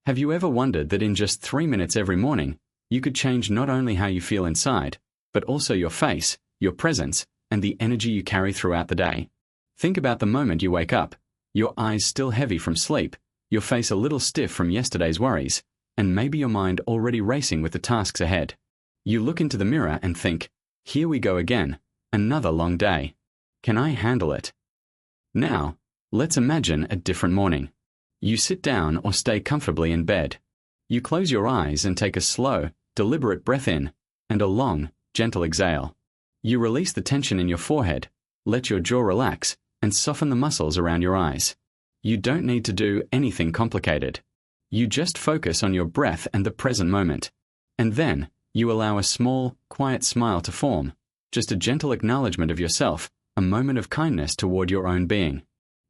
Have you ever wondered that in just 3 minutes every morning, you could change not only how you feel inside, but also your face, your presence, and the energy you carry throughout the day? Think about the moment you wake up, your eyes still heavy from sleep, your face a little stiff from yesterday's worries, and maybe your mind already racing with the tasks ahead. You look into the mirror and think, here we go again, another long day. Can I handle it? Now, let's imagine a different morning. You sit down or stay comfortably in bed. You close your eyes and take a slow, deliberate breath in, and a long, gentle exhale. You release the tension in your forehead, let your jaw relax, and soften the muscles around your eyes. You don't need to do anything complicated. You just focus on your breath and the present moment. And then, you allow a small, quiet smile to form, just a gentle acknowledgement of yourself, a moment of kindness toward your own being.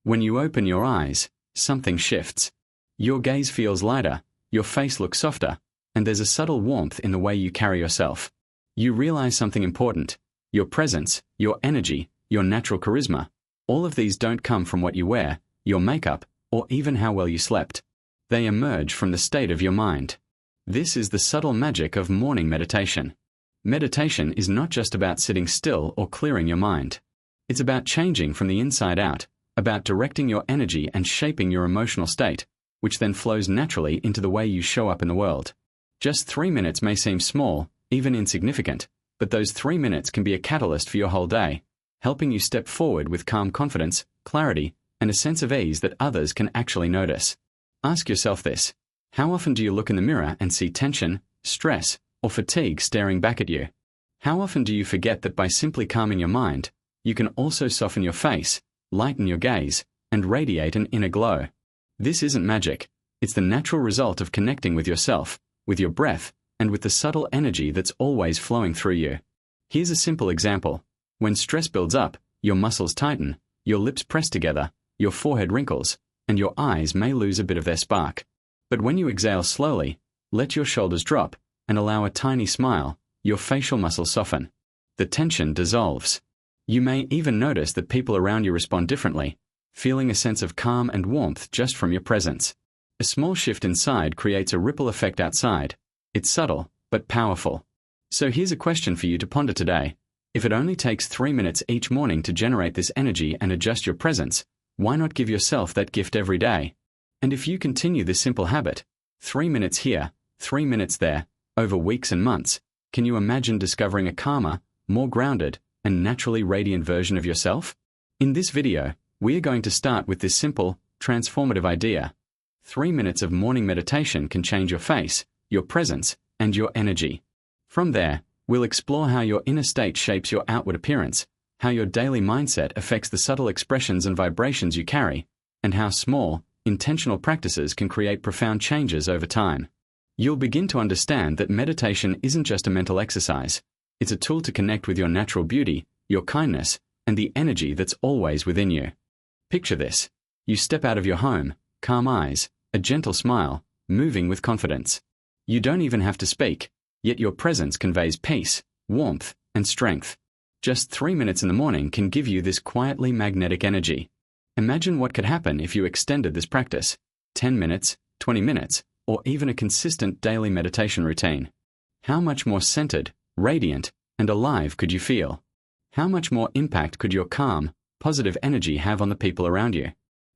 When you open your eyes, something shifts. Your gaze feels lighter, your face looks softer, and there's a subtle warmth in the way you carry yourself. You realize something important. Your presence, your energy, your natural charisma, all of these don't come from what you wear, your makeup, or even how well you slept. They emerge from the state of your mind. This is the subtle magic of morning meditation. Meditation is not just about sitting still or clearing your mind. It's about changing from the inside out, about directing your energy and shaping your emotional state, which then flows naturally into the way you show up in the world. Just 3 minutes may seem small, even insignificant, but those 3 minutes can be a catalyst for your whole day, helping you step forward with calm confidence, clarity, and a sense of ease that others can actually notice. Ask yourself this: how often do you look in the mirror and see tension, stress, or fatigue staring back at you? How often do you forget that by simply calming your mind, you can also soften your face, lighten your gaze, and radiate an inner glow? This isn't magic. It's the natural result of connecting with yourself, with your breath, and with the subtle energy that's always flowing through you. Here's a simple example. When stress builds up, your muscles tighten, your lips press together, your forehead wrinkles, and your eyes may lose a bit of their spark. But when you exhale slowly, let your shoulders drop, and allow a tiny smile, your facial muscles soften. The tension dissolves. You may even notice that people around you respond differently, feeling a sense of calm and warmth just from your presence. A small shift inside creates a ripple effect outside. It's subtle, but powerful. So here's a question for you to ponder today. If it only takes 3 minutes each morning to generate this energy and adjust your presence, why not give yourself that gift every day? And if you continue this simple habit, 3 minutes here, 3 minutes there, over weeks and months, can you imagine discovering a calmer, more grounded, and naturally radiant version of yourself? In this video, we are going to start with this simple, transformative idea. 3 minutes of morning meditation can change your face, your presence, and your energy. From there, we'll explore how your inner state shapes your outward appearance, how your daily mindset affects the subtle expressions and vibrations you carry, and how small, intentional practices can create profound changes over time. You'll begin to understand that meditation isn't just a mental exercise. It's a tool to connect with your natural beauty, your kindness, and the energy that's always within you. Picture this. You step out of your home, calm eyes, a gentle smile, moving with confidence. You don't even have to speak, yet your presence conveys peace, warmth, and strength. Just 3 minutes in the morning can give you this quietly magnetic energy. Imagine what could happen if you extended this practice. 10 minutes, 20 minutes, or even a consistent daily meditation routine. How much more centered, radiant, and alive could you feel? How much more impact could your calm, positive energy have on the people around you?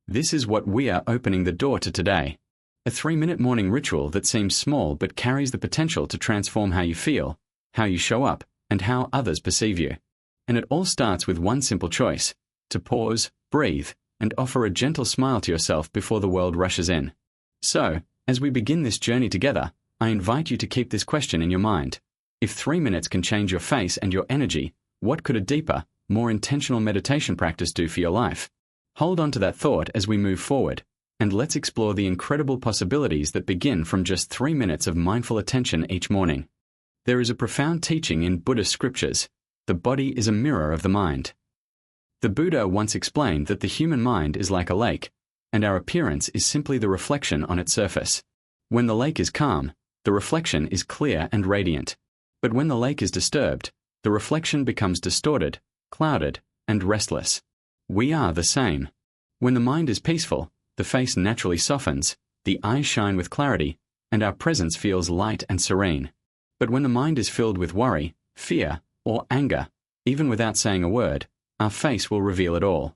This is what we are opening the door to today. A 3-minute morning ritual that seems small but carries the potential to transform how you feel, how you show up, and how others perceive you. And it all starts with one simple choice: to pause, breathe, and offer a gentle smile to yourself before the world rushes in. So, as we begin this journey together, I invite you to keep this question in your mind. If 3 minutes can change your face and your energy, what could a deeper, more intentional meditation practice do for your life? Hold on to that thought as we move forward, and let's explore the incredible possibilities that begin from just 3 minutes of mindful attention each morning. There is a profound teaching in Buddhist scriptures: the body is a mirror of the mind. The Buddha once explained that the human mind is like a lake, and our appearance is simply the reflection on its surface. When the lake is calm, the reflection is clear and radiant. But when the lake is disturbed, the reflection becomes distorted, clouded, and restless. We are the same. When the mind is peaceful, the face naturally softens, the eyes shine with clarity, and our presence feels light and serene. But when the mind is filled with worry, fear, or anger, even without saying a word, our face will reveal it all.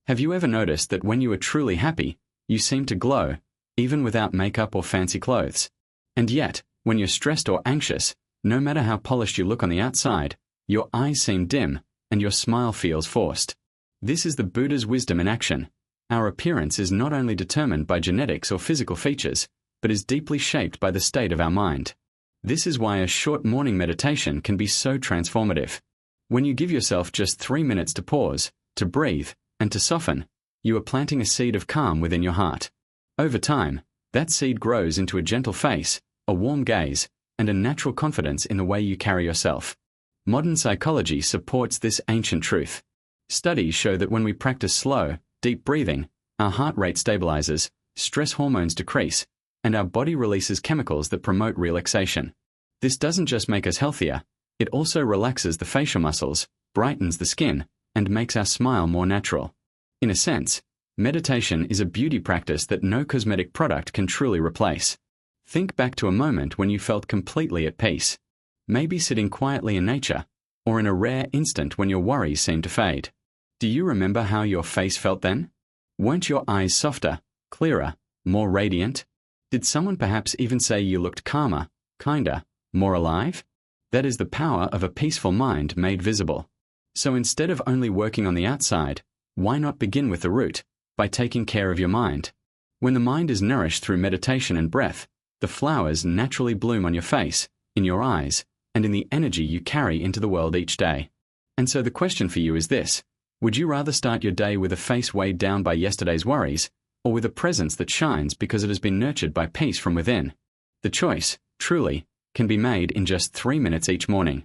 Have you ever noticed that when you are truly happy, you seem to glow, even without makeup or fancy clothes? And yet, when you're stressed or anxious, no matter how polished you look on the outside, your eyes seem dim, and your smile feels forced. This is the Buddha's wisdom in action. Our appearance is not only determined by genetics or physical features, but is deeply shaped by the state of our mind. This is why a short morning meditation can be so transformative. When you give yourself just 3 minutes to pause, to breathe, and to soften, you are planting a seed of calm within your heart. Over time, that seed grows into a gentle face, a warm gaze, and a natural confidence in the way you carry yourself. Modern psychology supports this ancient truth. Studies show that when we practice slow, deep breathing, our heart rate stabilizes, stress hormones decrease, and our body releases chemicals that promote relaxation. This doesn't just make us healthier, it also relaxes the facial muscles, brightens the skin, and makes our smile more natural. In a sense, meditation is a beauty practice that no cosmetic product can truly replace. Think back to a moment when you felt completely at peace. Maybe sitting quietly in nature, or in a rare instant when your worries seemed to fade. Do you remember how your face felt then? Weren't your eyes softer, clearer, more radiant? Did someone perhaps even say you looked calmer, kinder, more alive? That is the power of a peaceful mind made visible. So instead of only working on the outside, why not begin with the root, by taking care of your mind? When the mind is nourished through meditation and breath, the flowers naturally bloom on your face, in your eyes, and in the energy you carry into the world each day. And so the question for you is this: would you rather start your day with a face weighed down by yesterday's worries, or with a presence that shines because it has been nurtured by peace from within? The choice, truly, can be made in just 3 minutes each morning.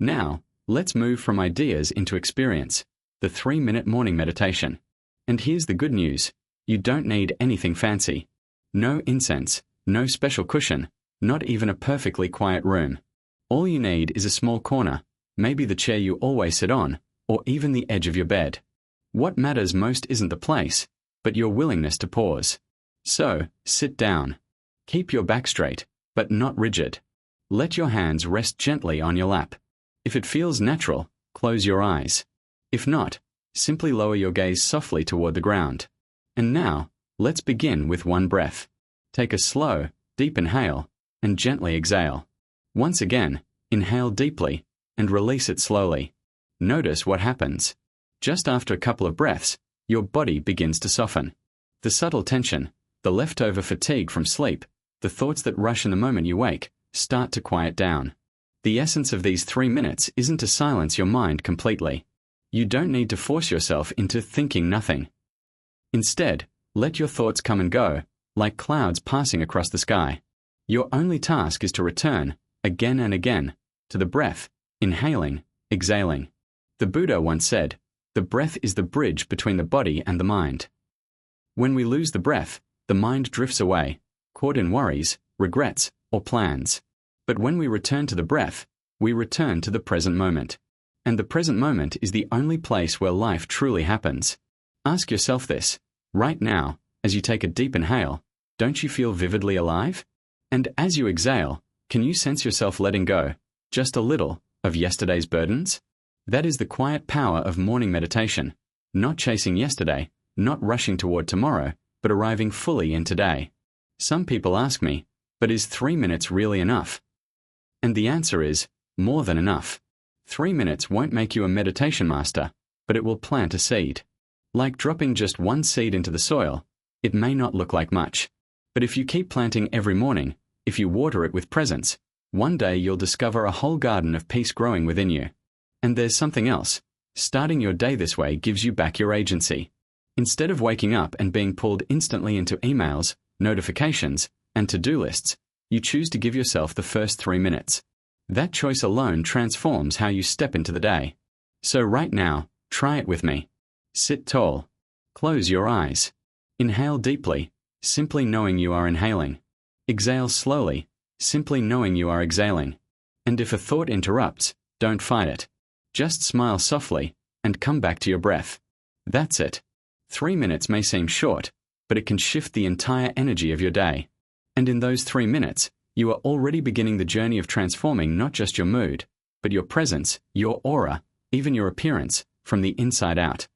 Now, let's move from ideas into experience, the 3-minute morning meditation. And here's the good news: you don't need anything fancy. No incense, no special cushion, not even a perfectly quiet room. All you need is a small corner, maybe the chair you always sit on, or even the edge of your bed. What matters most isn't the place, but your willingness to pause. So, sit down. Keep your back straight, but not rigid. Let your hands rest gently on your lap. If it feels natural, close your eyes. If not, simply lower your gaze softly toward the ground. And now, let's begin with one breath. Take a slow, deep inhale, and gently exhale. Once again, inhale deeply, and release it slowly. Notice what happens. Just after a couple of breaths, your body begins to soften. The subtle tension, the leftover fatigue from sleep, the thoughts that rush in the moment you wake, start to quiet down. The essence of these 3 minutes isn't to silence your mind completely. You don't need to force yourself into thinking nothing. Instead, let your thoughts come and go, like clouds passing across the sky. Your only task is to return, again and again, to the breath, inhaling, exhaling. The Buddha once said, "The breath is the bridge between the body and the mind." When we lose the breath, the mind drifts away, caught in worries, regrets, or plans. But when we return to the breath, we return to the present moment. And the present moment is the only place where life truly happens. Ask yourself this: right now, as you take a deep inhale, don't you feel vividly alive? And as you exhale, can you sense yourself letting go, just a little, of yesterday's burdens? That is the quiet power of morning meditation, not chasing yesterday, not rushing toward tomorrow, but arriving fully in today. Some people ask me, but is 3 minutes really enough? And the answer is, more than enough. 3 minutes won't make you a meditation master, but it will plant a seed. Like dropping just one seed into the soil, it may not look like much. But if you keep planting every morning, if you water it with presence, one day you'll discover a whole garden of peace growing within you. And there's something else. Starting your day this way gives you back your agency. Instead of waking up and being pulled instantly into emails, notifications, and to-do lists, you choose to give yourself the first 3 minutes. That choice alone transforms how you step into the day. So right now, try it with me. Sit tall. Close your eyes. Inhale deeply, simply knowing you are inhaling. Exhale slowly, simply knowing you are exhaling. And if a thought interrupts, don't fight it. Just smile softly, and come back to your breath. That's it. 3 minutes may seem short, but it can shift the entire energy of your day. And in those 3 minutes, you are already beginning the journey of transforming not just your mood, but your presence, your aura, even your appearance, from the inside out.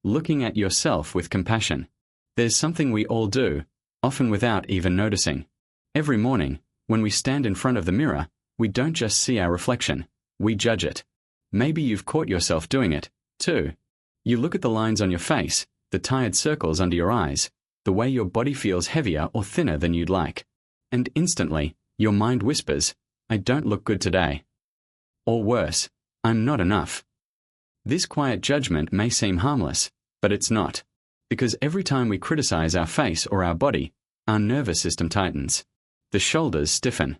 Looking at yourself with compassion. There's something we all do, often without even noticing. Every morning, when we stand in front of the mirror, we don't just see our reflection, we judge it. Maybe you've caught yourself doing it, too. You look at the lines on your face, the tired circles under your eyes, the way your body feels heavier or thinner than you'd like. And instantly, your mind whispers, I don't look good today. Or worse, I'm not enough. This quiet judgment may seem harmless, but it's not. Because every time we criticize our face or our body, our nervous system tightens. The shoulders stiffen.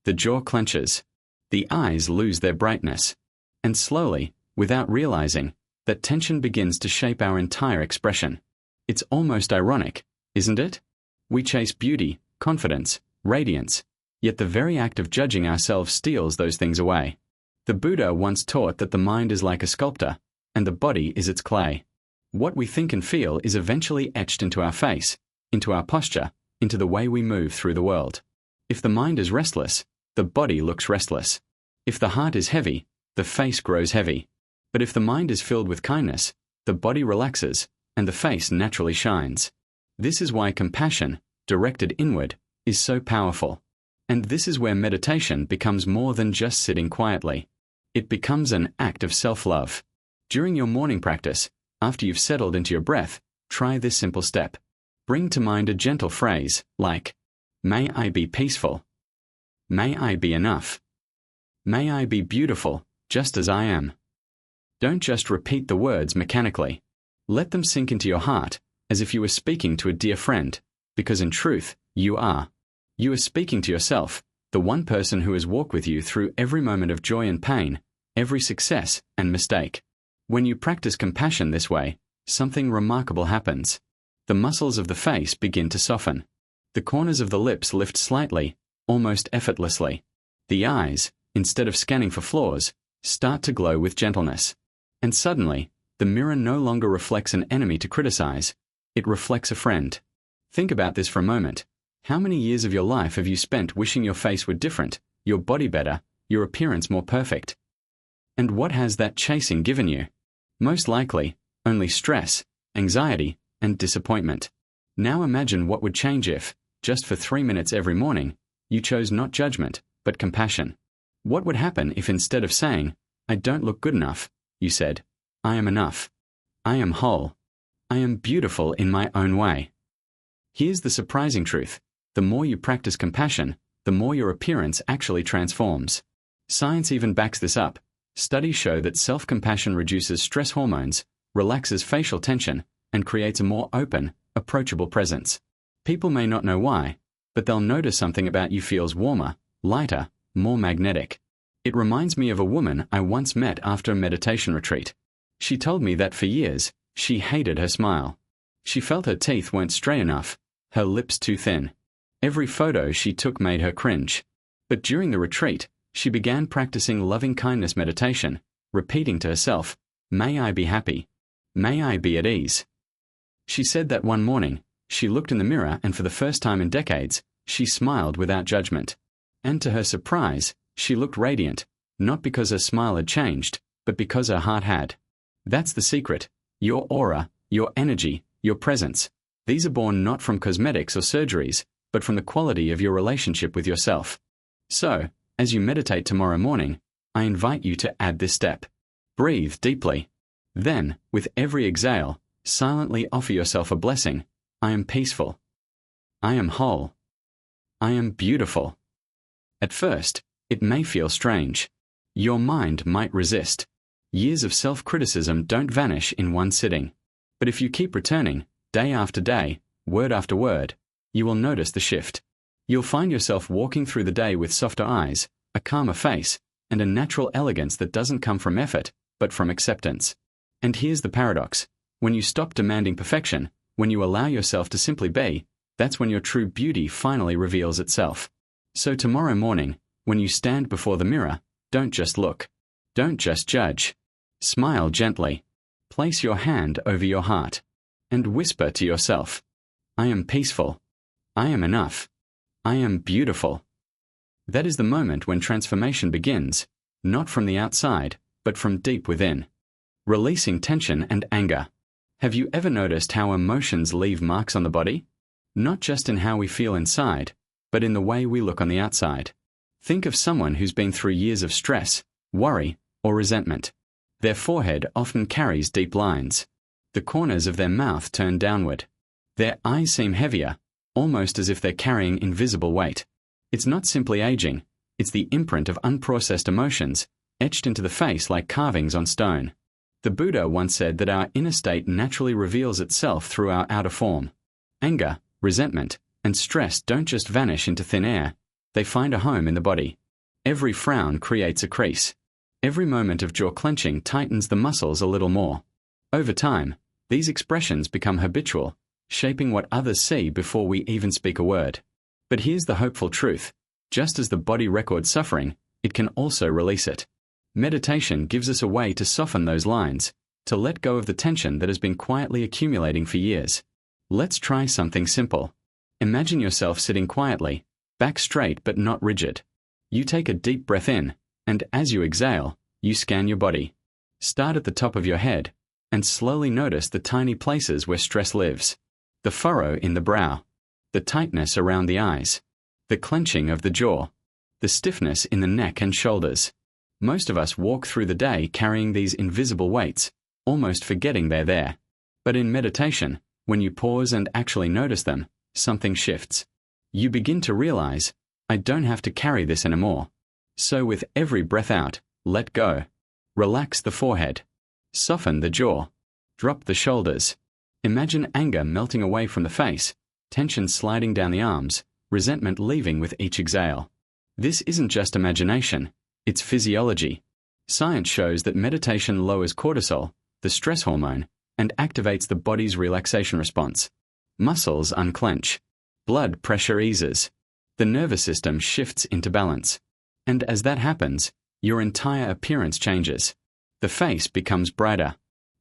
The jaw clenches. The eyes lose their brightness. And slowly, without realizing, that tension begins to shape our entire expression. It's almost ironic, isn't it? We chase beauty, confidence, radiance, yet the very act of judging ourselves steals those things away. The Buddha once taught that the mind is like a sculptor, and the body is its clay. What we think and feel is eventually etched into our face, into our posture, into the way we move through the world. If the mind is restless, the body looks restless. If the heart is heavy, the face grows heavy. But if the mind is filled with kindness, the body relaxes, and the face naturally shines. This is why compassion, directed inward, is so powerful. And this is where meditation becomes more than just sitting quietly. It becomes an act of self-love. During your morning practice, after you've settled into your breath, try this simple step. Bring to mind a gentle phrase, like, May I be peaceful. May I be enough. May I be beautiful, just as I am. Don't just repeat the words mechanically. Let them sink into your heart, as if you were speaking to a dear friend, because in truth, you are. You are speaking to yourself, the one person who has walked with you through every moment of joy and pain, every success and mistake. When you practice compassion this way, something remarkable happens. The muscles of the face begin to soften. The corners of the lips lift slightly, almost effortlessly. The eyes, instead of scanning for flaws, start to glow with gentleness. And suddenly, the mirror no longer reflects an enemy to criticize, it reflects a friend. Think about this for a moment. How many years of your life have you spent wishing your face were different, your body better, your appearance more perfect? And what has that chasing given you? Most likely, only stress, anxiety, and disappointment. Now imagine what would change if, just for 3 minutes every morning, you chose not judgment, but compassion. What would happen if instead of saying, I don't look good enough, you said, I am enough. I am whole. I am beautiful in my own way. Here's the surprising truth. The more you practice compassion, the more your appearance actually transforms. Science even backs this up. Studies show that self-compassion reduces stress hormones, relaxes facial tension, and creates a more open, approachable presence. People may not know why, but they'll notice something about you feels warmer, lighter, more magnetic. It reminds me of a woman I once met after a meditation retreat. She told me that for years, she hated her smile. She felt her teeth weren't straight enough, her lips too thin. Every photo she took made her cringe. But during the retreat, she began practicing loving-kindness meditation, repeating to herself, May I be happy. May I be at ease. She said that one morning, she looked in the mirror and for the first time in decades, she smiled without judgment. And to her surprise, she looked radiant, not because her smile had changed, but because her heart had. That's the secret. Your aura, your energy, your presence. These are born not from cosmetics or surgeries, but from the quality of your relationship with yourself. So, as you meditate tomorrow morning, I invite you to add this step. Breathe deeply. Then, with every exhale, silently offer yourself a blessing. I am peaceful. I am whole. I am beautiful. At first, it may feel strange. Your mind might resist. Years of self-criticism don't vanish in one sitting. But if you keep returning, day after day, word after word, you will notice the shift. You'll find yourself walking through the day with softer eyes, a calmer face, and a natural elegance that doesn't come from effort, but from acceptance. And here's the paradox. When you stop demanding perfection, when you allow yourself to simply be, that's when your true beauty finally reveals itself. So tomorrow morning, when you stand before the mirror, don't just look. Don't just judge. Smile gently. Place your hand over your heart. And whisper to yourself, I am peaceful. I am enough. I am beautiful. That is the moment when transformation begins, not from the outside, but from deep within. Releasing tension and anger. Have you ever noticed how emotions leave marks on the body? Not just in how we feel inside, but in the way we look on the outside. Think of someone who's been through years of stress, worry, or resentment. Their forehead often carries deep lines. The corners of their mouth turn downward. Their eyes seem heavier, almost as if they're carrying invisible weight. It's not simply aging, it's the imprint of unprocessed emotions, etched into the face like carvings on stone. The Buddha once said that our inner state naturally reveals itself through our outer form. Anger, resentment, and stress don't just vanish into thin air, they find a home in the body. Every frown creates a crease. Every moment of jaw clenching tightens the muscles a little more. Over time, these expressions become habitual, shaping what others see before we even speak a word. But here's the hopeful truth. Just as the body records suffering, it can also release it. Meditation gives us a way to soften those lines, to let go of the tension that has been quietly accumulating for years. Let's try something simple. Imagine yourself sitting quietly, back straight but not rigid. You take a deep breath in, and as you exhale, you scan your body. Start at the top of your head, and slowly notice the tiny places where stress lives. The furrow in the brow, the tightness around the eyes, the clenching of the jaw, the stiffness in the neck and shoulders. Most of us walk through the day carrying these invisible weights, almost forgetting they're there. But in meditation, when you pause and actually notice them, something shifts. You begin to realize, I don't have to carry this anymore. So with every breath out, let go. Relax the forehead. Soften the jaw. Drop the shoulders. Imagine anger melting away from the face, tension sliding down the arms, resentment leaving with each exhale. This isn't just imagination, it's physiology. Science shows that meditation lowers cortisol, the stress hormone, and activates the body's relaxation response. Muscles unclench. Blood pressure eases. The nervous system shifts into balance. And as that happens, your entire appearance changes. The face becomes brighter.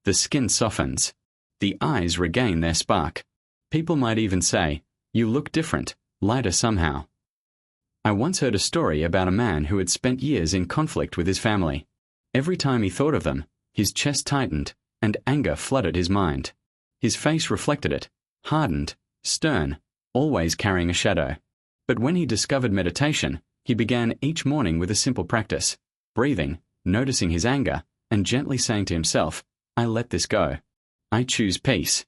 The skin softens. The eyes regain their spark. People might even say, you look different, lighter somehow. I once heard a story about a man who had spent years in conflict with his family. Every time he thought of them, his chest tightened, and anger flooded his mind. His face reflected it, hardened, stern, always carrying a shadow. But when he discovered meditation, he began each morning with a simple practice, breathing, noticing his anger, and gently saying to himself, I let this go. I choose peace.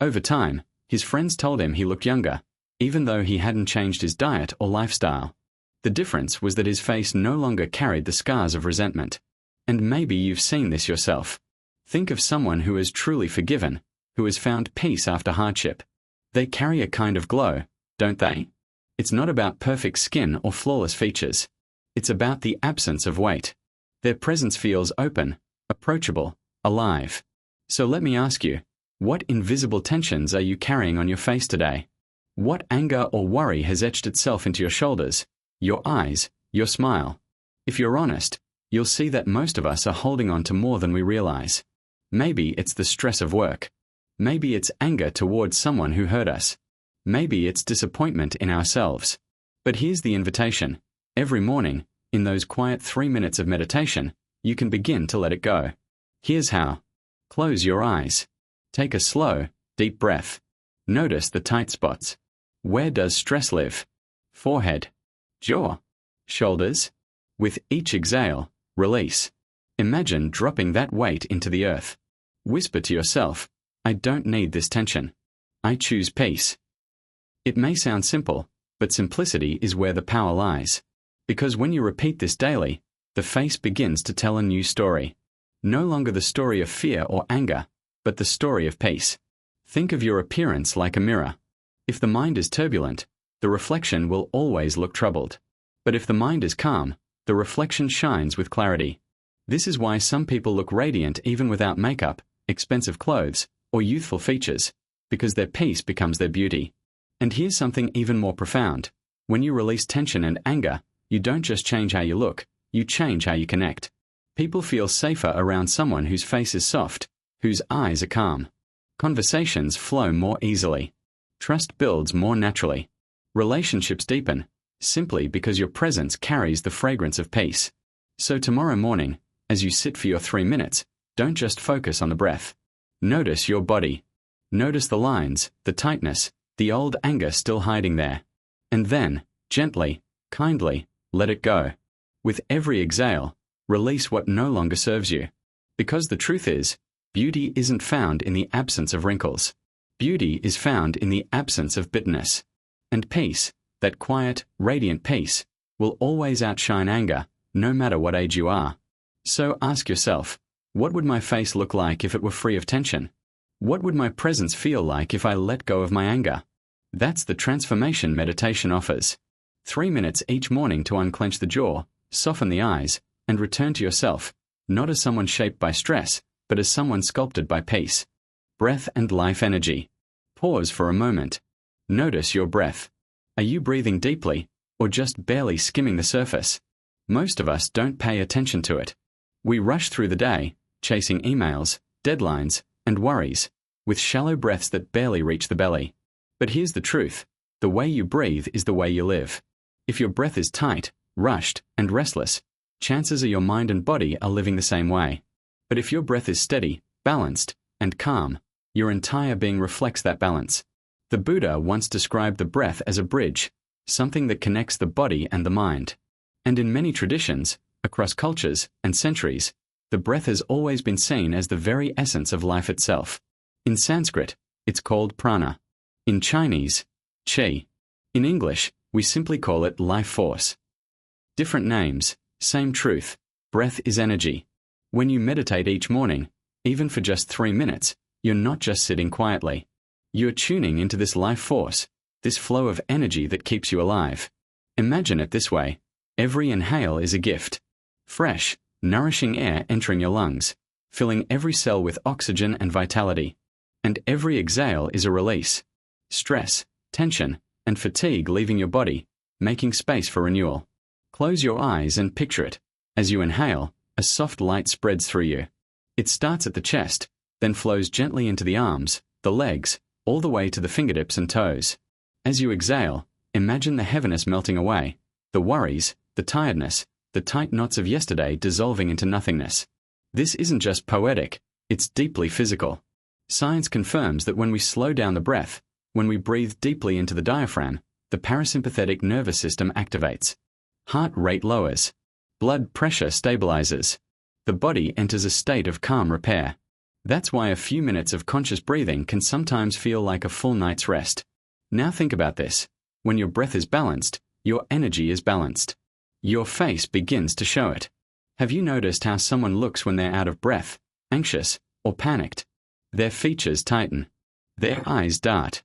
Over time, his friends told him he looked younger, even though he hadn't changed his diet or lifestyle. The difference was that his face no longer carried the scars of resentment. And maybe you've seen this yourself. Think of someone who is truly forgiven, who has found peace after hardship. They carry a kind of glow, don't they? It's not about perfect skin or flawless features. It's about the absence of weight. Their presence feels open, approachable, alive. So let me ask you, what invisible tensions are you carrying on your face today? What anger or worry has etched itself into your shoulders, your eyes, your smile? If you're honest, you'll see that most of us are holding on to more than we realize. Maybe it's the stress of work. Maybe it's anger towards someone who hurt us. Maybe it's disappointment in ourselves. But here's the invitation. Every morning, in those quiet 3 minutes of meditation, you can begin to let it go. Here's how. Close your eyes. Take a slow, deep breath. Notice the tight spots. Where does stress live? Forehead, jaw, shoulders. With each exhale, release. Imagine dropping that weight into the earth. Whisper to yourself, I don't need this tension. I choose peace. It may sound simple, but simplicity is where the power lies. Because when you repeat this daily, the face begins to tell a new story. No longer the story of fear or anger, but the story of peace. Think of your appearance like a mirror. If the mind is turbulent, the reflection will always look troubled. But if the mind is calm, the reflection shines with clarity. This is why some people look radiant even without makeup, expensive clothes, or youthful features, because their peace becomes their beauty. And here's something even more profound. When you release tension and anger, you don't just change how you look, you change how you connect. People feel safer around someone whose face is soft, whose eyes are calm. Conversations flow more easily. Trust builds more naturally. Relationships deepen, simply because your presence carries the fragrance of peace. So tomorrow morning, as you sit for your 3 minutes, don't just focus on the breath. Notice your body. Notice the lines, the tightness, the old anger still hiding there. And then, gently, kindly, let it go. With every exhale, release what no longer serves you. Because the truth is, beauty isn't found in the absence of wrinkles. Beauty is found in the absence of bitterness. And peace, that quiet, radiant peace, will always outshine anger, no matter what age you are. So ask yourself, what would my face look like if it were free of tension? What would my presence feel like if I let go of my anger? That's the transformation meditation offers. 3 minutes each morning to unclench the jaw, soften the eyes, and return to yourself, not as someone shaped by stress, but as someone sculpted by peace. Breath and life energy. Pause for a moment. Notice your breath. Are you breathing deeply, or just barely skimming the surface? Most of us don't pay attention to it. We rush through the day, chasing emails, deadlines, and worries, with shallow breaths that barely reach the belly. But here's the truth. The way you breathe is the way you live. If your breath is tight, rushed, and restless, chances are your mind and body are living the same way. But if your breath is steady, balanced, and calm, your entire being reflects that balance. The Buddha once described the breath as a bridge, something that connects the body and the mind. And in many traditions, across cultures and centuries, the breath has always been seen as the very essence of life itself. In Sanskrit, it's called prana. In Chinese, qi. In English, we simply call it life force. Different names, same truth. Breath is energy. When you meditate each morning, even for just 3 minutes, you're not just sitting quietly. You're tuning into this life force, this flow of energy that keeps you alive. Imagine it this way. Every inhale is a gift. Fresh, nourishing air entering your lungs, filling every cell with oxygen and vitality. And every exhale is a release. Stress, tension, and fatigue leaving your body, making space for renewal. Close your eyes and picture it. As you inhale, a soft light spreads through you. It starts at the chest, then flows gently into the arms, the legs, all the way to the fingertips and toes. As you exhale, imagine the heaviness melting away, the worries, the tiredness, the tight knots of yesterday dissolving into nothingness. This isn't just poetic, it's deeply physical. Science confirms that when we slow down the breath, when we breathe deeply into the diaphragm, the parasympathetic nervous system activates. Heart rate lowers. Blood pressure stabilizes. The body enters a state of calm repair. That's why a few minutes of conscious breathing can sometimes feel like a full night's rest. Now think about this. When your breath is balanced, your energy is balanced. Your face begins to show it. Have you noticed how someone looks when they're out of breath, anxious, or panicked? Their features tighten. Their eyes dart.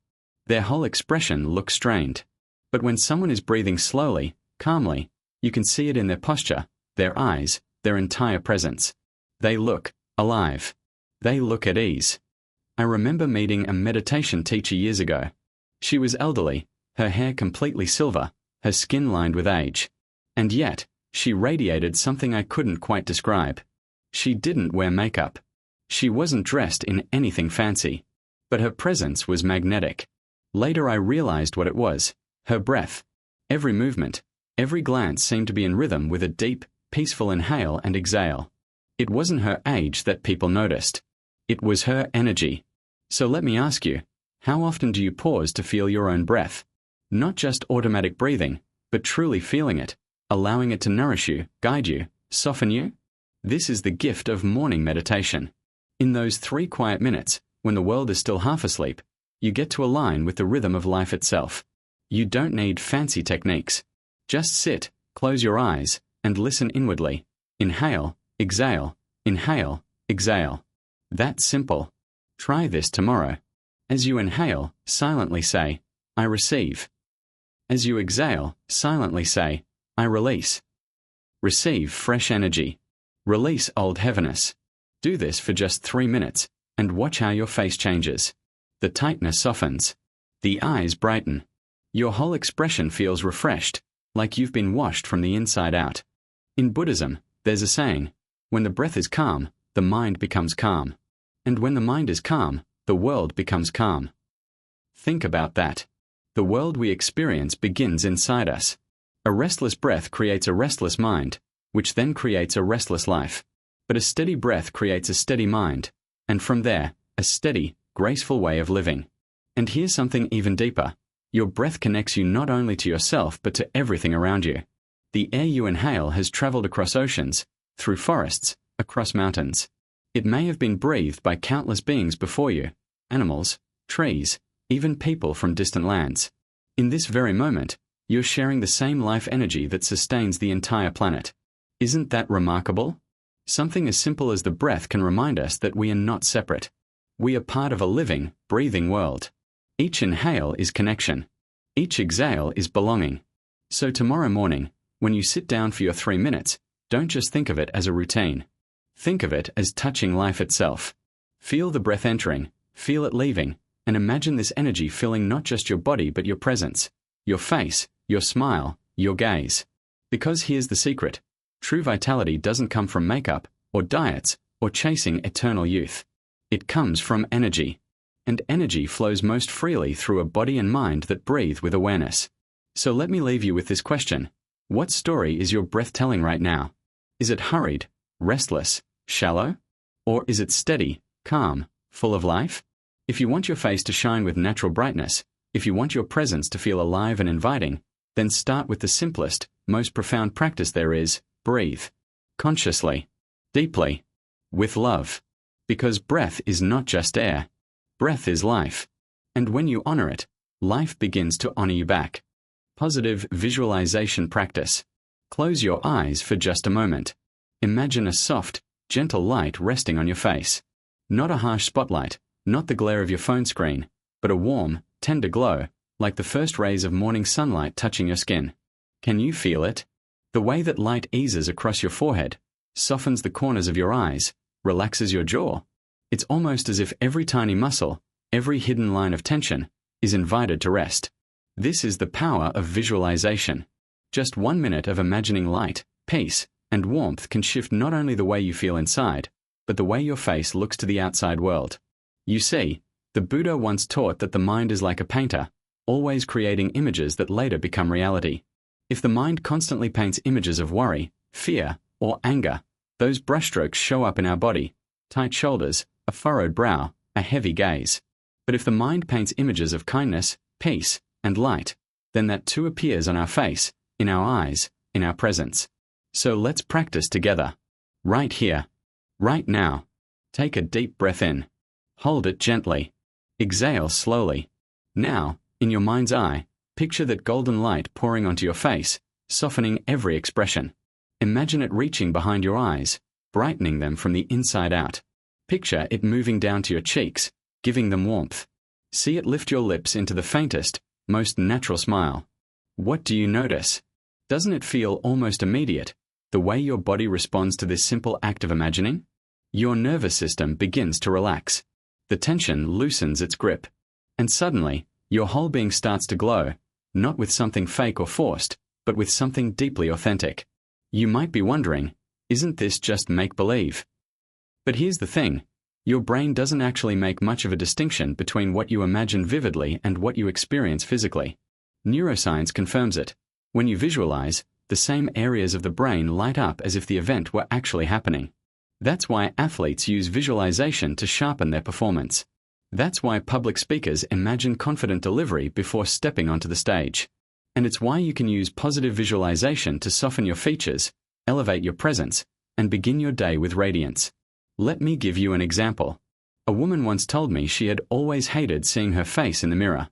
Their whole expression looks strained. But when someone is breathing slowly, calmly, you can see it in their posture, their eyes, their entire presence. They look alive. They look at ease. I remember meeting a meditation teacher years ago. She was elderly, her hair completely silver, her skin lined with age. And yet, she radiated something I couldn't quite describe. She didn't wear makeup. She wasn't dressed in anything fancy. But her presence was magnetic. Later I realized what it was. Her breath. Every movement, every glance seemed to be in rhythm with a deep, peaceful inhale and exhale. It wasn't her age that people noticed. It was her energy. So let me ask you, how often do you pause to feel your own breath? Not just automatic breathing, but truly feeling it, allowing it to nourish you, guide you, soften you? This is the gift of morning meditation. In those 3 quiet minutes, when the world is still half asleep, you get to align with the rhythm of life itself. You don't need fancy techniques. Just sit, close your eyes, and listen inwardly. Inhale, exhale, inhale, exhale. That's simple. Try this tomorrow. As you inhale, silently say, I receive. As you exhale, silently say, I release. Receive fresh energy. Release old heaviness. Do this for just 3 minutes, and watch how your face changes. The tightness softens. The eyes brighten. Your whole expression feels refreshed, like you've been washed from the inside out. In Buddhism, there's a saying, when the breath is calm, the mind becomes calm. And when the mind is calm, the world becomes calm. Think about that. The world we experience begins inside us. A restless breath creates a restless mind, which then creates a restless life. But a steady breath creates a steady mind, and from there, a steady, graceful way of living. And here's something even deeper. Your breath connects you not only to yourself but to everything around you. The air you inhale has traveled across oceans, through forests, across mountains. It may have been breathed by countless beings before you, animals, trees, even people from distant lands. In this very moment, you're sharing the same life energy that sustains the entire planet. Isn't that remarkable? Something as simple as the breath can remind us that we are not separate. We are part of a living, breathing world. Each inhale is connection. Each exhale is belonging. So tomorrow morning, when you sit down for your 3 minutes, don't just think of it as a routine. Think of it as touching life itself. Feel the breath entering, feel it leaving, and imagine this energy filling not just your body but your presence, your face, your smile, your gaze. Because here's the secret. True vitality doesn't come from makeup, or diets, or chasing eternal youth. It comes from energy. And energy flows most freely through a body and mind that breathe with awareness. So let me leave you with this question. What story is your breath telling right now? Is it hurried, restless, shallow? Or is it steady, calm, full of life? If you want your face to shine with natural brightness, if you want your presence to feel alive and inviting, then start with the simplest, most profound practice there is: breathe. Consciously. Deeply. With love. Because breath is not just air. Breath is life. And when you honor it, life begins to honor you back. Positive visualization practice. Close your eyes for just a moment. Imagine a soft, gentle light resting on your face. Not a harsh spotlight, not the glare of your phone screen, but a warm, tender glow, like the first rays of morning sunlight touching your skin. Can you feel it? The way that light eases across your forehead, softens the corners of your eyes, relaxes your jaw. It's almost as if every tiny muscle, every hidden line of tension, is invited to rest. This is the power of visualization. Just 1 minute of imagining light, peace, and warmth can shift not only the way you feel inside, but the way your face looks to the outside world. You see, the Buddha once taught that the mind is like a painter, always creating images that later become reality. If the mind constantly paints images of worry, fear, or anger, those brushstrokes show up in our body: tight shoulders, a furrowed brow, a heavy gaze. But if the mind paints images of kindness, peace, and light, then that too appears on our face, in our eyes, in our presence. So let's practice together. Right here. Right now. Take a deep breath in. Hold it gently. Exhale slowly. Now, in your mind's eye, picture that golden light pouring onto your face, softening every expression. Imagine it reaching behind your eyes, brightening them from the inside out. Picture it moving down to your cheeks, giving them warmth. See it lift your lips into the faintest, most natural smile. What do you notice? Doesn't it feel almost immediate, the way your body responds to this simple act of imagining? Your nervous system begins to relax. The tension loosens its grip. And suddenly, your whole being starts to glow, not with something fake or forced, but with something deeply authentic. You might be wondering, isn't this just make-believe? But here's the thing. Your brain doesn't actually make much of a distinction between what you imagine vividly and what you experience physically. Neuroscience confirms it. When you visualize, the same areas of the brain light up as if the event were actually happening. That's why athletes use visualization to sharpen their performance. That's why public speakers imagine confident delivery before stepping onto the stage. And it's why you can use positive visualization to soften your features, elevate your presence, and begin your day with radiance. Let me give you an example. A woman once told me she had always hated seeing her face in the mirror.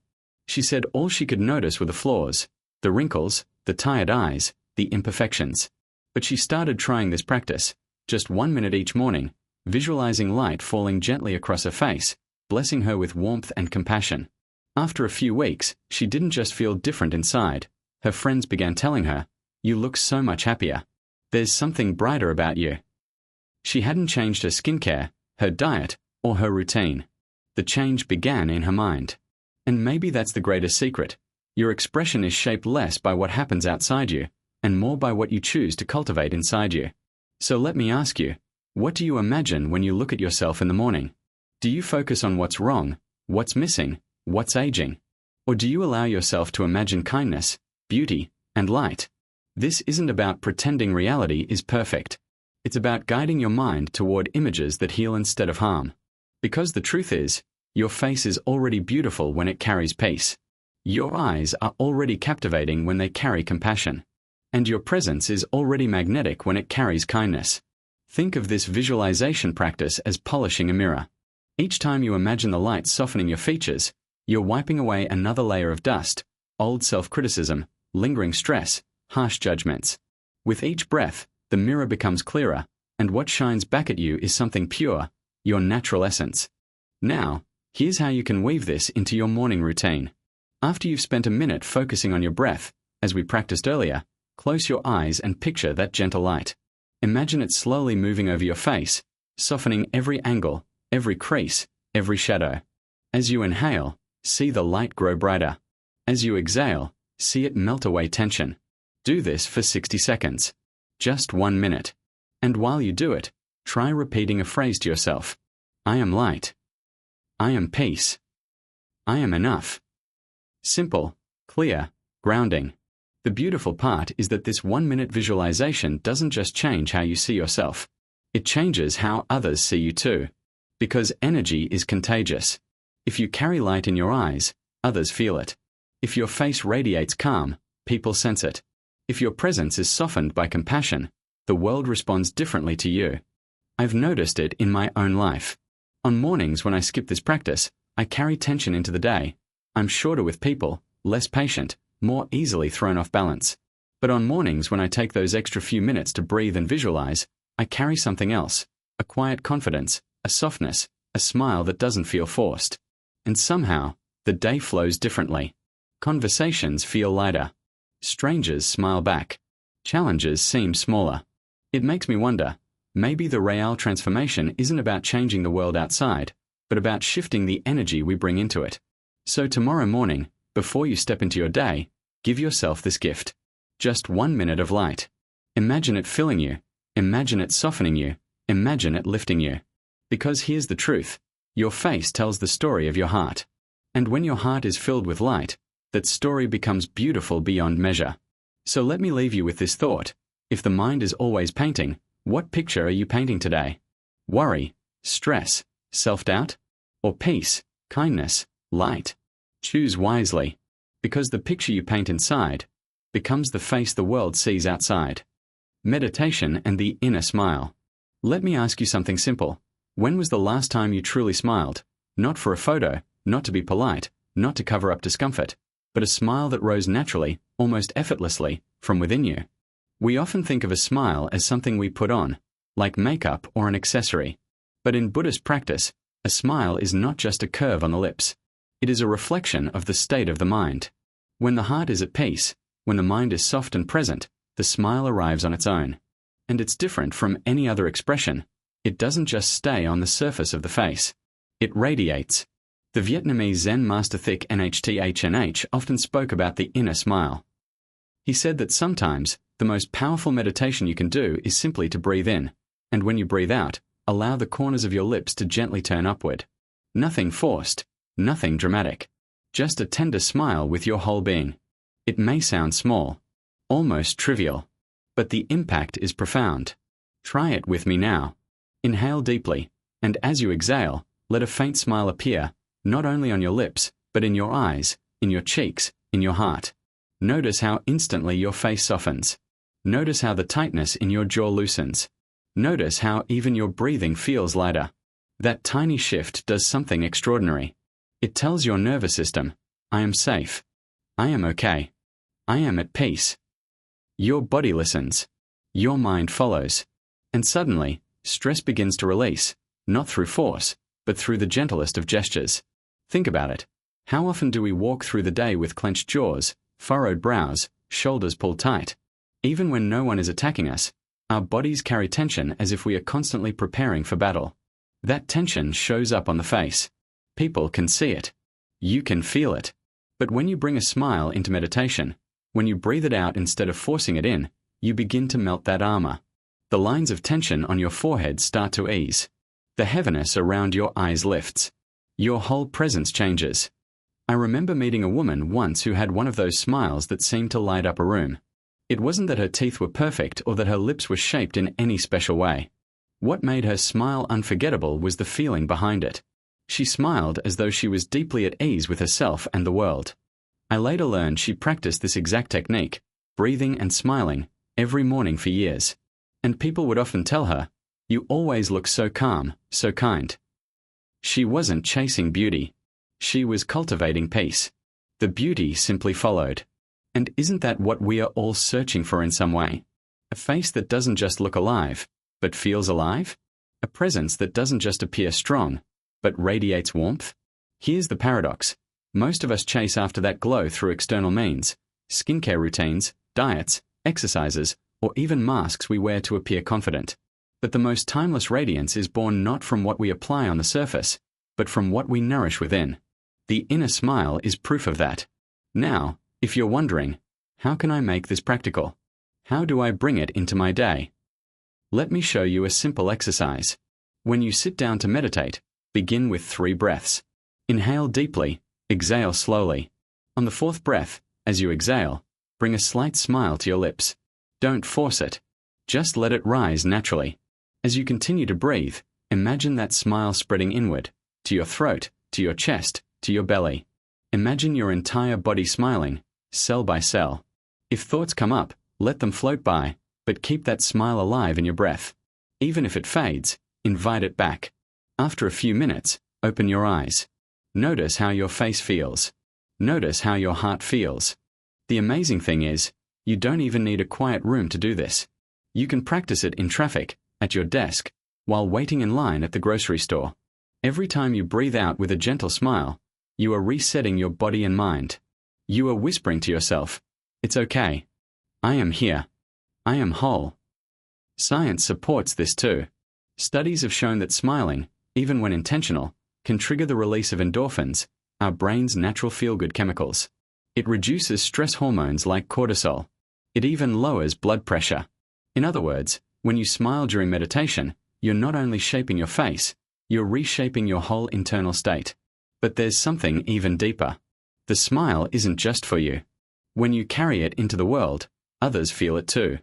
She said all she could notice were the flaws, the wrinkles, the tired eyes, the imperfections. But she started trying this practice, just 1 minute each morning, visualizing light falling gently across her face, blessing her with warmth and compassion. After a few weeks, she didn't just feel different inside. Her friends began telling her, "You look so much happier. There's something brighter about you." She hadn't changed her skincare, her diet, or her routine. The change began in her mind. And maybe that's the greatest secret. Your expression is shaped less by what happens outside you, and more by what you choose to cultivate inside you. So let me ask you, what do you imagine when you look at yourself in the morning? Do you focus on what's wrong, what's missing, What's aging? Or do you allow yourself to imagine kindness, beauty, and light? This isn't about pretending reality is perfect. It's about guiding your mind toward images that heal instead of harm. Because the truth is, your face is already beautiful when it carries peace. Your eyes are already captivating when they carry compassion. And your presence is already magnetic when it carries kindness. Think of this visualization practice as polishing a mirror. Each time you imagine the light softening your features, you're wiping away another layer of dust, old self-criticism, lingering stress, harsh judgments. With each breath, the mirror becomes clearer, and what shines back at you is something pure, your natural essence. Now, here's how you can weave this into your morning routine. After you've spent a minute focusing on your breath, as we practiced earlier, close your eyes and picture that gentle light. Imagine it slowly moving over your face, softening every angle, every crease, every shadow. As you inhale, see the light grow brighter. As you exhale, see it melt away tension. Do this for 60 seconds. Just 1 minute. And while you do it, try repeating a phrase to yourself. I am light. I am peace. I am enough. Simple, clear, grounding. The beautiful part is that this 1-minute visualization doesn't just change how you see yourself. It changes how others see you too. Because energy is contagious. If you carry light in your eyes, others feel it. If your face radiates calm, people sense it. If your presence is softened by compassion, the world responds differently to you. I've noticed it in my own life. On mornings when I skip this practice, I carry tension into the day. I'm shorter with people, less patient, more easily thrown off balance. But on mornings when I take those extra few minutes to breathe and visualize, I carry something else, a quiet confidence, a softness, a smile that doesn't feel forced. And somehow, the day flows differently. Conversations feel lighter. Strangers smile back. Challenges seem smaller. It makes me wonder, maybe the real transformation isn't about changing the world outside, but about shifting the energy we bring into it. So tomorrow morning, before you step into your day, give yourself this gift. Just 1 minute of light. Imagine it filling you. Imagine it softening you. Imagine it lifting you. Because here's the truth. Your face tells the story of your heart. And when your heart is filled with light, that story becomes beautiful beyond measure. So let me leave you with this thought. If the mind is always painting, what picture are you painting today? Worry, stress, self-doubt? Or peace, kindness, light? Choose wisely. Because the picture you paint inside becomes the face the world sees outside. Meditation and the inner smile. Let me ask you something simple. When was the last time you truly smiled? Not for a photo, not to be polite, not to cover up discomfort, but a smile that rose naturally, almost effortlessly, from within you. We often think of a smile as something we put on, like makeup or an accessory. But in Buddhist practice, a smile is not just a curve on the lips. It is a reflection of the state of the mind. When the heart is at peace, when the mind is soft and present, the smile arrives on its own. And it's different from any other expression. It doesn't just stay on the surface of the face. It radiates. The Vietnamese Zen master Thich Nhat Hanh often spoke about the inner smile. He said that sometimes, the most powerful meditation you can do is simply to breathe in, and when you breathe out, allow the corners of your lips to gently turn upward. Nothing forced, nothing dramatic. Just a tender smile with your whole being. It may sound small, almost trivial, but the impact is profound. Try it with me now. Inhale deeply, and as you exhale, let a faint smile appear, not only on your lips, but in your eyes, in your cheeks, in your heart. Notice how instantly your face softens. Notice how the tightness in your jaw loosens. Notice how even your breathing feels lighter. That tiny shift does something extraordinary. It tells your nervous system, I am safe. I am okay. I am at peace. Your body listens. Your mind follows. And suddenly, stress begins to release, not through force, but through the gentlest of gestures. Think about it. How often do we walk through the day with clenched jaws, furrowed brows, shoulders pulled tight? Even when no one is attacking us, our bodies carry tension as if we are constantly preparing for battle. That tension shows up on the face. People can see it. You can feel it. But when you bring a smile into meditation, when you breathe it out instead of forcing it in, you begin to melt that armor. The lines of tension on your forehead start to ease. The heaviness around your eyes lifts. Your whole presence changes. I remember meeting a woman once who had one of those smiles that seemed to light up a room. It wasn't that her teeth were perfect or that her lips were shaped in any special way. What made her smile unforgettable was the feeling behind it. She smiled as though she was deeply at ease with herself and the world. I later learned she practiced this exact technique, breathing and smiling, every morning for years. And people would often tell her, "You always look so calm, so kind." She wasn't chasing beauty. She was cultivating peace. The beauty simply followed. And isn't that what we are all searching for in some way? A face that doesn't just look alive, but feels alive? A presence that doesn't just appear strong, but radiates warmth? Here's the paradox. Most of us chase after that glow through external means, skincare routines, diets, exercises, or even masks we wear to appear confident. But the most timeless radiance is born not from what we apply on the surface, but from what we nourish within. The inner smile is proof of that. Now, if you're wondering, how can I make this practical? How do I bring it into my day? Let me show you a simple exercise. When you sit down to meditate, begin with 3 breaths. Inhale deeply, exhale slowly. On the 4th breath, as you exhale, bring a slight smile to your lips. Don't force it. Just let it rise naturally. As you continue to breathe, imagine that smile spreading inward, to your throat, to your chest, to your belly. Imagine your entire body smiling, cell by cell. If thoughts come up, let them float by, but keep that smile alive in your breath. Even if it fades, invite it back. After a few minutes, open your eyes. Notice how your face feels. Notice how your heart feels. The amazing thing is, you don't even need a quiet room to do this. You can practice it in traffic, at your desk, while waiting in line at the grocery store. Every time you breathe out with a gentle smile, you are resetting your body and mind. You are whispering to yourself, "It's okay. I am here. I am whole." Science supports this too. Studies have shown that smiling, even when intentional, can trigger the release of endorphins, our brain's natural feel-good chemicals. It reduces stress hormones like cortisol. It even lowers blood pressure. In other words, when you smile during meditation, you're not only shaping your face, you're reshaping your whole internal state. But there's something even deeper. The smile isn't just for you. When you carry it into the world, others feel it too.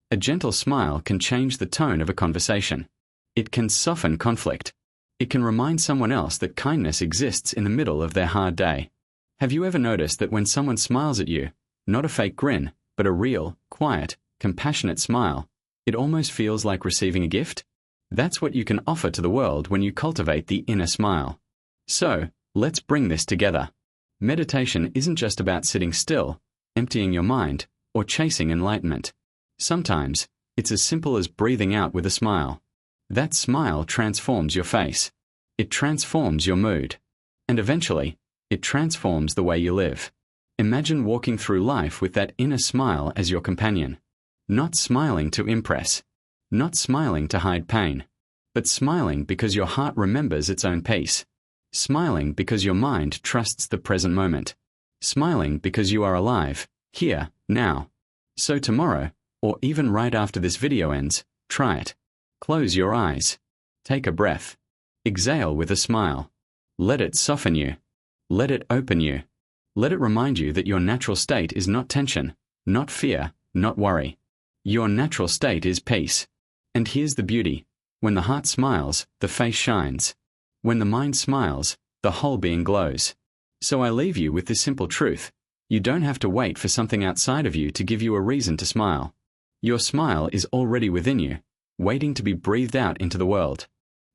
A gentle smile can change the tone of a conversation. It can soften conflict. It can remind someone else that kindness exists in the middle of their hard day. Have you ever noticed that when someone smiles at you, not a fake grin, but a real, quiet, compassionate smile, it almost feels like receiving a gift? That's what you can offer to the world when you cultivate the inner smile. So, let's bring this together. Meditation isn't just about sitting still, emptying your mind, or chasing enlightenment. Sometimes, it's as simple as breathing out with a smile. That smile transforms your face. It transforms your mood. And eventually, it transforms the way you live. Imagine walking through life with that inner smile as your companion. Not smiling to impress. Not smiling to hide pain. But smiling because your heart remembers its own peace. Smiling because your mind trusts the present moment. Smiling because you are alive, here, now. So tomorrow, or even right after this video ends, try it. Close your eyes. Take a breath. Exhale with a smile. Let it soften you. Let it open you. Let it remind you that your natural state is not tension, not fear, not worry. Your natural state is peace. And here's the beauty. When the heart smiles, the face shines. When the mind smiles, the whole being glows. So I leave you with this simple truth. You don't have to wait for something outside of you to give you a reason to smile. Your smile is already within you, waiting to be breathed out into the world.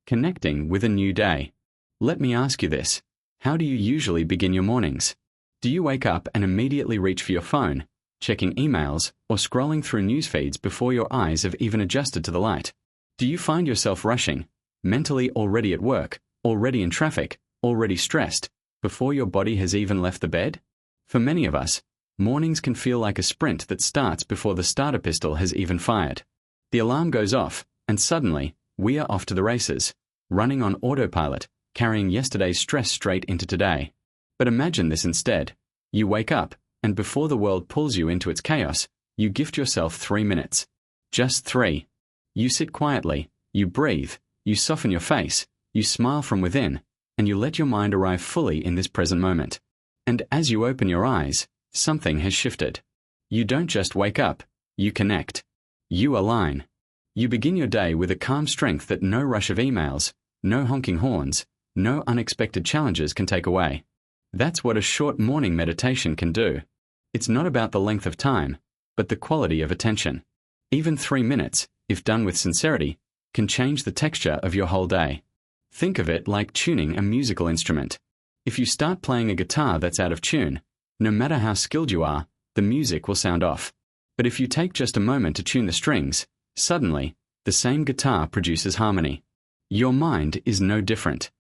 Connecting with a new day. Let me ask you this. How do you usually begin your mornings? Do you wake up and immediately reach for your phone, checking emails, or scrolling through news feeds before your eyes have even adjusted to the light? Do you find yourself rushing, mentally already at work, already in traffic, already stressed, before your body has even left the bed? For many of us, mornings can feel like a sprint that starts before the starter pistol has even fired. The alarm goes off, and suddenly, we are off to the races, running on autopilot, carrying yesterday's stress straight into today. But imagine this instead. You wake up, and before the world pulls you into its chaos, you gift yourself 3 minutes. Just 3. You sit quietly, you breathe, you soften your face, you smile from within, and you let your mind arrive fully in this present moment. And as you open your eyes, something has shifted. You don't just wake up, you connect. You align. You begin your day with a calm strength that no rush of emails, no honking horns, no unexpected challenges can take away. That's what a short morning meditation can do. It's not about the length of time, but the quality of attention. Even 3 minutes, if done with sincerity, can change the texture of your whole day. Think of it like tuning a musical instrument. If you start playing a guitar that's out of tune, no matter how skilled you are, the music will sound off. But if you take just a moment to tune the strings, suddenly, the same guitar produces harmony. Your mind is no different.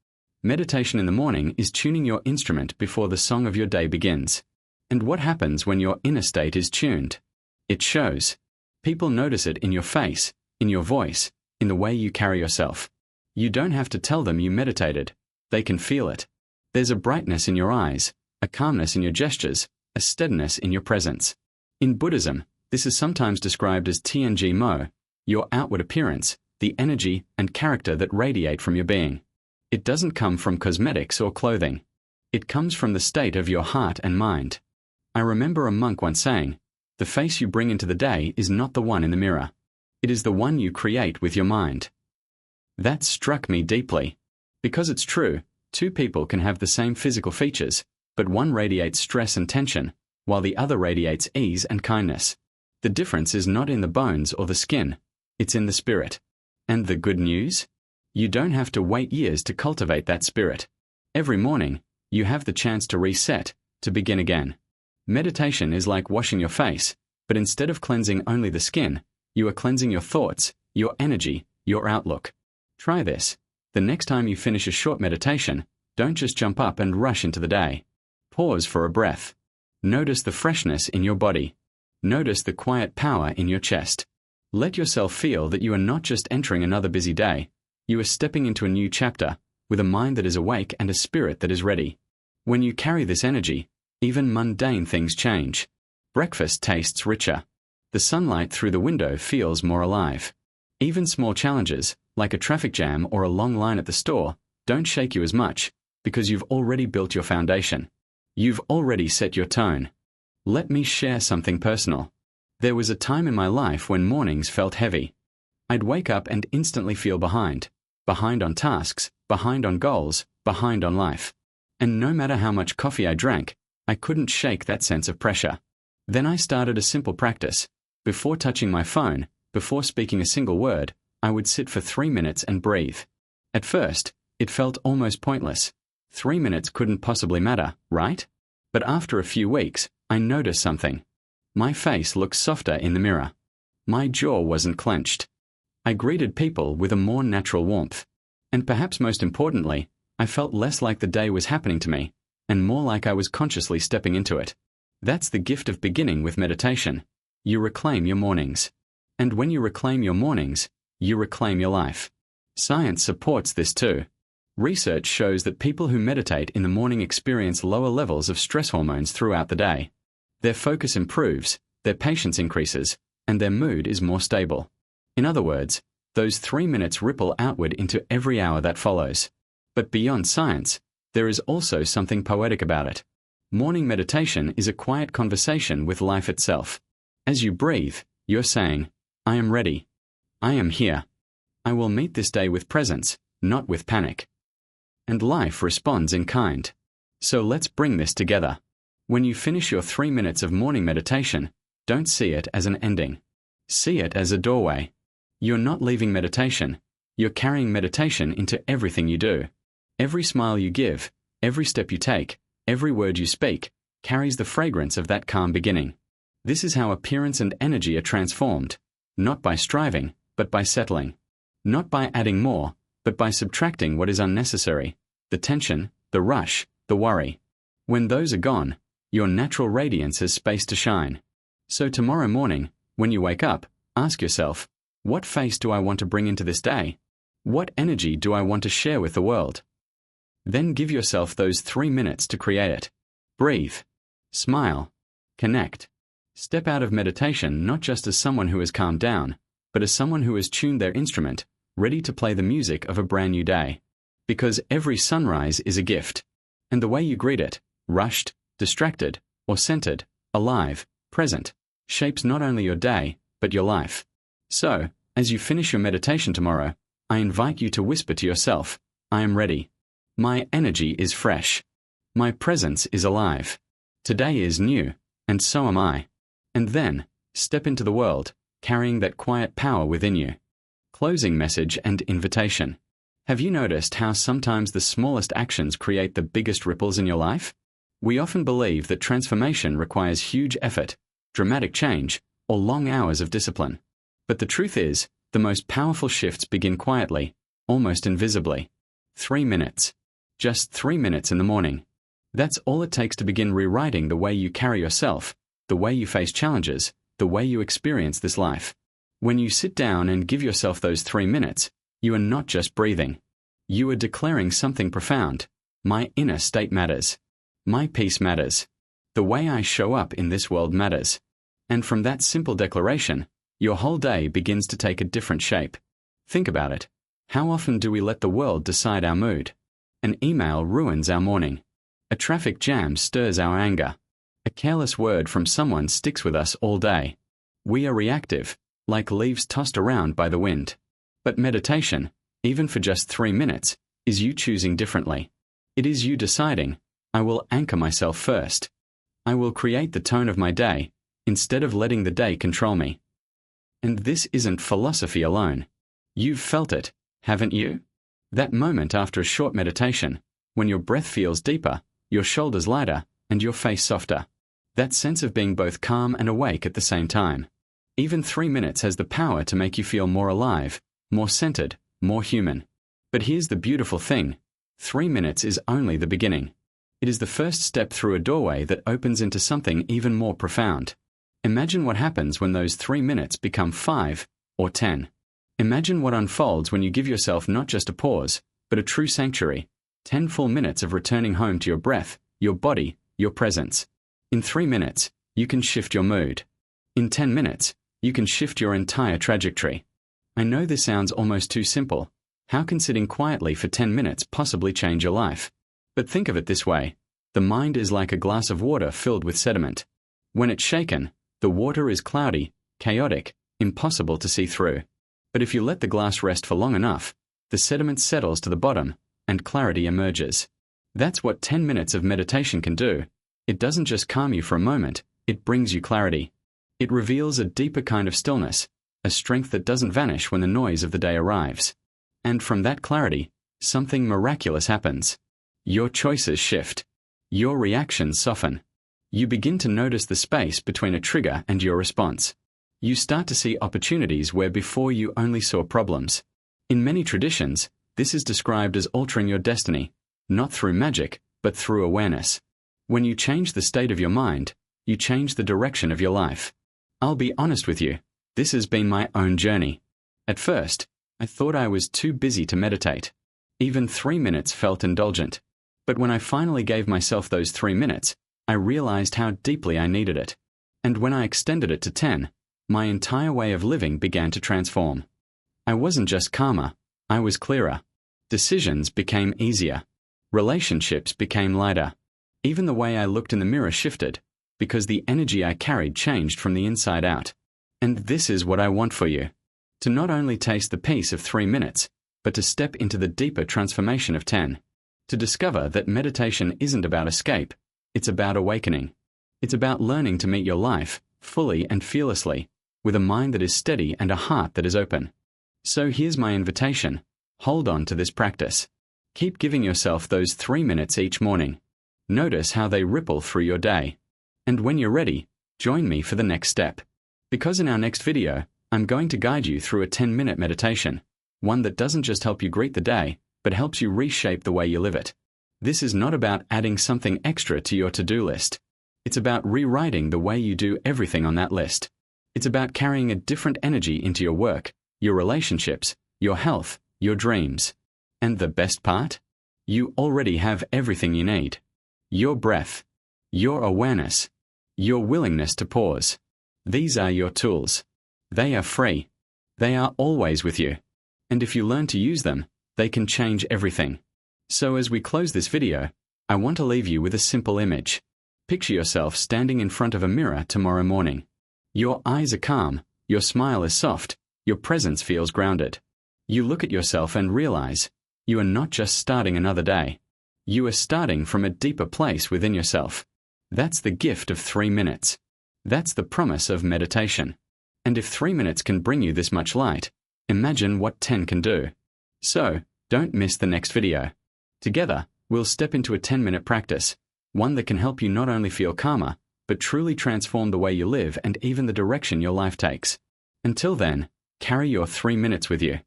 Meditation in the morning is tuning your instrument before the song of your day begins. And what happens when your inner state is tuned? It shows. People notice it in your face, in your voice, in the way you carry yourself. You don't have to tell them you meditated. They can feel it. There's a brightness in your eyes, a calmness in your gestures, a steadiness in your presence. In Buddhism, this is sometimes described as Tianji Mo, your outward appearance, the energy and character that radiate from your being. It doesn't come from cosmetics or clothing. It comes from the state of your heart and mind. I remember a monk once saying, "The face you bring into the day is not the one in the mirror. It is the one you create with your mind." That struck me deeply. Because it's true, two people can have the same physical features, but one radiates stress and tension, while the other radiates ease and kindness. The difference is not in the bones or the skin, it's in the spirit. And the good news? You don't have to wait years to cultivate that spirit. Every morning, you have the chance to reset, to begin again. Meditation is like washing your face, but instead of cleansing only the skin, you are cleansing your thoughts, your energy, your outlook. Try this. The next time you finish a short meditation, don't just jump up and rush into the day. Pause for a breath. Notice the freshness in your body. Notice the quiet power in your chest. Let yourself feel that you are not just entering another busy day. You are stepping into a new chapter, with a mind that is awake and a spirit that is ready. When you carry this energy, even mundane things change. Breakfast tastes richer. The sunlight through the window feels more alive. Even small challenges, like a traffic jam or a long line at the store, don't shake you as much, because you've already built your foundation. You've already set your tone. Let me share something personal. There was a time in my life when mornings felt heavy. I'd wake up and instantly feel behind. Behind on tasks, behind on goals, behind on life. And no matter how much coffee I drank, I couldn't shake that sense of pressure. Then I started a simple practice. Before touching my phone, before speaking a single word, I would sit for 3 minutes and breathe. At first, it felt almost pointless. 3 minutes couldn't possibly matter, right? But after a few weeks, I noticed something. My face looked softer in the mirror. My jaw wasn't clenched. I greeted people with a more natural warmth. And perhaps most importantly, I felt less like the day was happening to me, and more like I was consciously stepping into it. That's the gift of beginning with meditation. You reclaim your mornings. And when you reclaim your mornings, you reclaim your life. Science supports this too. Research shows that people who meditate in the morning experience lower levels of stress hormones throughout the day. Their focus improves, their patience increases, and their mood is more stable. In other words, those 3 minutes ripple outward into every hour that follows. But beyond science, there is also something poetic about it. Morning meditation is a quiet conversation with life itself. As you breathe, you're saying, "I am ready. I am here. I will meet this day with presence, not with panic." And life responds in kind. So let's bring this together. When you finish your 3 minutes of morning meditation, don't see it as an ending. See it as a doorway. You're not leaving meditation. You're carrying meditation into everything you do. Every smile you give, every step you take, every word you speak, carries the fragrance of that calm beginning. This is how appearance and energy are transformed, not by striving, but by settling. Not by adding more, but by subtracting what is unnecessary, the tension, the rush, the worry. When those are gone, your natural radiance has space to shine. So tomorrow morning, when you wake up, ask yourself, what face do I want to bring into this day? What energy do I want to share with the world? Then give yourself those 3 minutes to create it. Breathe. Smile. Connect. Step out of meditation not just as someone who has calmed down, but as someone who has tuned their instrument, ready to play the music of a brand new day. Because every sunrise is a gift. And the way you greet it, rushed, distracted, or centered, alive, present, shapes not only your day, but your life. So, as you finish your meditation tomorrow, I invite you to whisper to yourself, I am ready. My energy is fresh. My presence is alive. Today is new, and so am I. And then, step into the world, carrying that quiet power within you. Closing message and invitation. Have you noticed how sometimes the smallest actions create the biggest ripples in your life? We often believe that transformation requires huge effort, dramatic change, or long hours of discipline. But the truth is, the most powerful shifts begin quietly, almost invisibly. 3 minutes. Just 3 minutes in the morning. That's all it takes to begin rewriting the way you carry yourself, the way you face challenges, the way you experience this life. When you sit down and give yourself those 3 minutes, you are not just breathing. You are declaring something profound. My inner state matters. My peace matters. The way I show up in this world matters. And from that simple declaration, your whole day begins to take a different shape. Think about it. How often do we let the world decide our mood? An email ruins our morning. A traffic jam stirs our anger. A careless word from someone sticks with us all day. We are reactive, like leaves tossed around by the wind. But meditation, even for just 3 minutes, is you choosing differently. It is you deciding, I will anchor myself first. I will create the tone of my day, instead of letting the day control me. And this isn't philosophy alone. You've felt it, haven't you? That moment after a short meditation, when your breath feels deeper, your shoulders lighter, and your face softer. That sense of being both calm and awake at the same time. Even 3 minutes has the power to make you feel more alive, more centered, more human. But here's the beautiful thing. 3 minutes is only the beginning. It is the first step through a doorway that opens into something even more profound. Imagine what happens when those 3 minutes become 5 or 10. Imagine what unfolds when you give yourself not just a pause, but a true sanctuary. 10 full minutes of returning home to your breath, your body, your presence. In 3 minutes, you can shift your mood. In 10 minutes, you can shift your entire trajectory. I know this sounds almost too simple. How can sitting quietly for 10 minutes possibly change your life? But think of it this way. The mind is like a glass of water filled with sediment. When it's shaken, the water is cloudy, chaotic, impossible to see through. But if you let the glass rest for long enough, the sediment settles to the bottom, and clarity emerges. That's what 10 minutes of meditation can do. It doesn't just calm you for a moment, it brings you clarity. It reveals a deeper kind of stillness, a strength that doesn't vanish when the noise of the day arrives. And from that clarity, something miraculous happens. Your choices shift. Your reactions soften. You begin to notice the space between a trigger and your response. You start to see opportunities where before you only saw problems. In many traditions, this is described as altering your destiny, not through magic, but through awareness. When you change the state of your mind, you change the direction of your life. I'll be honest with you, this has been my own journey. At first, I thought I was too busy to meditate. Even 3 minutes felt indulgent. But when I finally gave myself those 3 minutes, I realized how deeply I needed it. And when I extended it to 10, my entire way of living began to transform. I wasn't just calmer, I was clearer. Decisions became easier. Relationships became lighter. Even the way I looked in the mirror shifted, because the energy I carried changed from the inside out. And this is what I want for you. To not only taste the peace of 3 minutes, but to step into the deeper transformation of 10. To discover that meditation isn't about escape, it's about awakening. It's about learning to meet your life, fully and fearlessly, with a mind that is steady and a heart that is open. So here's my invitation. Hold on to this practice. Keep giving yourself those 3 minutes each morning. Notice how they ripple through your day. And when you're ready, join me for the next step. Because in our next video, I'm going to guide you through a 10-minute meditation, one that doesn't just help you greet the day, but helps you reshape the way you live it. This is not about adding something extra to your to-do list. It's about rewriting the way you do everything on that list. It's about carrying a different energy into your work, your relationships, your health, your dreams. And the best part? You already have everything you need. Your breath, your awareness, your willingness to pause. These are your tools. They are free. They are always with you. And if you learn to use them, they can change everything. So as we close this video, I want to leave you with a simple image. Picture yourself standing in front of a mirror tomorrow morning. Your eyes are calm, your smile is soft, your presence feels grounded. You look at yourself and realize you are not just starting another day. You are starting from a deeper place within yourself. That's the gift of 3 minutes. That's the promise of meditation. And if 3 minutes can bring you this much light, imagine what 10 can do. So, don't miss the next video. Together, we'll step into a 10-minute practice, one that can help you not only feel calmer, but truly transform the way you live and even the direction your life takes. Until then, carry your 3 minutes with you.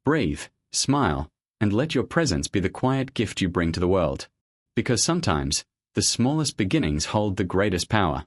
Breathe, smile, and let your presence be the quiet gift you bring to the world. Because sometimes, the smallest beginnings hold the greatest power.